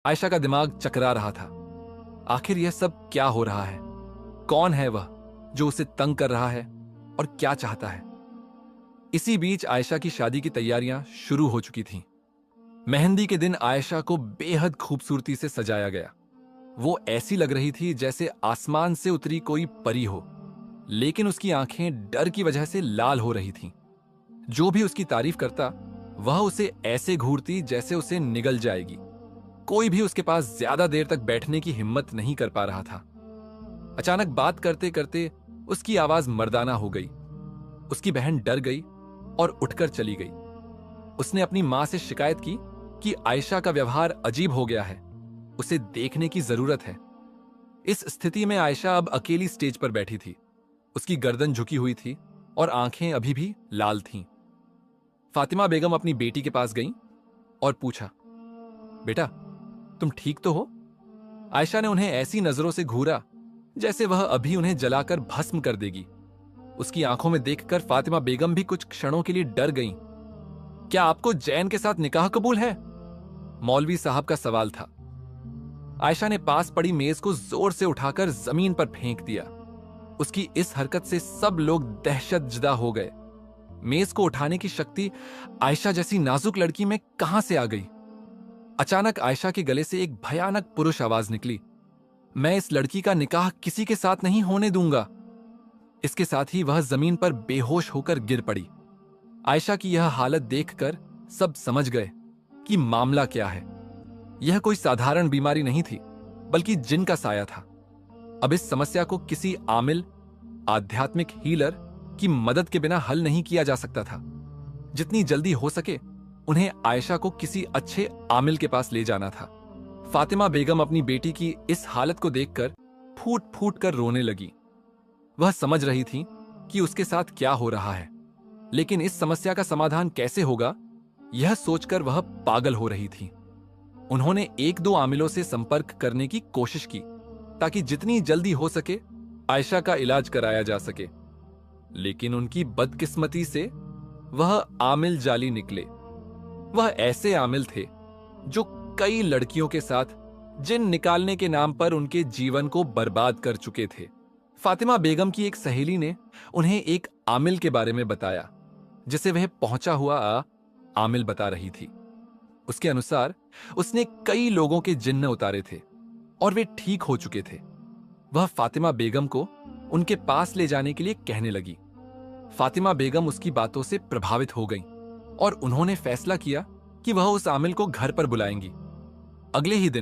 आयशा का दिमाग चकरा रहा था। आखिर यह सब क्या हो रहा है? कौन है वह जो उसे तंग कर रहा है और क्या चाहता है? इसी बीच आयशा की शादी की तैयारियां शुरू हो चुकी थीं। मेहंदी के दिन आयशा को बेहद खूबसूरती से सजाया गया। वो ऐसी लग रही थी जैसे आसमान से उतरी कोई परी हो, लेकिन उसकी आंखें डर की वजह से लाल हो रही थीं। जो भी उसकी तारीफ करता, वह उसे ऐसे घूरती जैसे उसे निगल जाएगी। कोई भी उसके पास ज्यादा देर तक बैठने की हिम्मत नहीं कर पा रहा था। अचानक बात करते करते उसकी आवाज मर्दाना हो गई। उसकी बहन डर गई और उठकर चली गई। उसने अपनी मां से शिकायत की कि आयशा का व्यवहार अजीब हो गया है, उसे देखने की जरूरत है। इस स्थिति में आयशा अब अकेली स्टेज पर बैठी थी। उसकी गर्दन झुकी हुई थी और आंखें अभी भी लाल थीं। फातिमा बेगम अपनी बेटी के पास गईं और पूछा, बेटा, तुम ठीक तो हो? आयशा ने उन्हें ऐसी नजरों से घूरा जैसे वह अभी उन्हें जलाकर भस्म कर देगी। उसकी आंखों में देखकर फातिमा बेगम भी कुछ क्षणों के लिए डर गईं। क्या आपको जैन के साथ निकाह कबूल है? मौलवी साहब का सवाल था। आयशा ने पास पड़ी मेज को जोर से उठाकर जमीन पर फेंक दिया। उसकी इस हरकत से सब लोग दहशतजदा हो गए। मेज को उठाने की शक्ति आयशा जैसी नाजुक लड़की में कहां से आ गई? अचानक आयशा के गले से एक भयानक पुरुष आवाज निकली, मैं इस लड़की का निकाह किसी के साथ नहीं होने दूंगा। इसके साथ ही वह जमीन पर बेहोश होकर गिर पड़ी। आयशा की यह हालत देखकर सब समझ गए कि मामला क्या है। यह कोई साधारण बीमारी नहीं थी, बल्कि जिन का साया था। अब इस समस्या को किसी आमिल, आध्यात्मिक हीलर की मदद के बिना हल नहीं किया जा सकता था। जितनी जल्दी हो सके उन्हें आयशा को किसी अच्छे आमिल के पास ले जाना था। फातिमा बेगम अपनी बेटी की इस हालत को देखकर फूट फूट कर रोने लगी। वह समझ रही थी कि उसके साथ क्या हो रहा है, लेकिन इस समस्या का समाधान कैसे होगा, यह सोचकर वह पागल हो रही थी। उन्होंने एक दो आमिलों से संपर्क करने की कोशिश की ताकि जितनी जल्दी हो सके आयशा का इलाज कराया जा सके, लेकिन उनकी बदकिस्मती से वह आमिल जाली निकले। वह ऐसे आमिल थे जो कई लड़कियों के साथ जिन निकालने के नाम पर उनके जीवन को बर्बाद कर चुके थे। फातिमा बेगम की एक सहेली ने उन्हें एक आमिल के बारे में बताया, जिसे वह पहुंचा हुआ आमिल बता रही थी। उसके अनुसार उसने कई लोगों के जिन्न उतारे थे और वे ठीक हो चुके थे। वह फातिमा बेगम को उनके पास ले जाने के लिए कहने लगी। फातिमा बेगम उसकी बातों से प्रभावित हो गईं और उन्होंने फैसला किया कि वह उस आमिल को घर पर बुलाएंगी। अगले ही दिन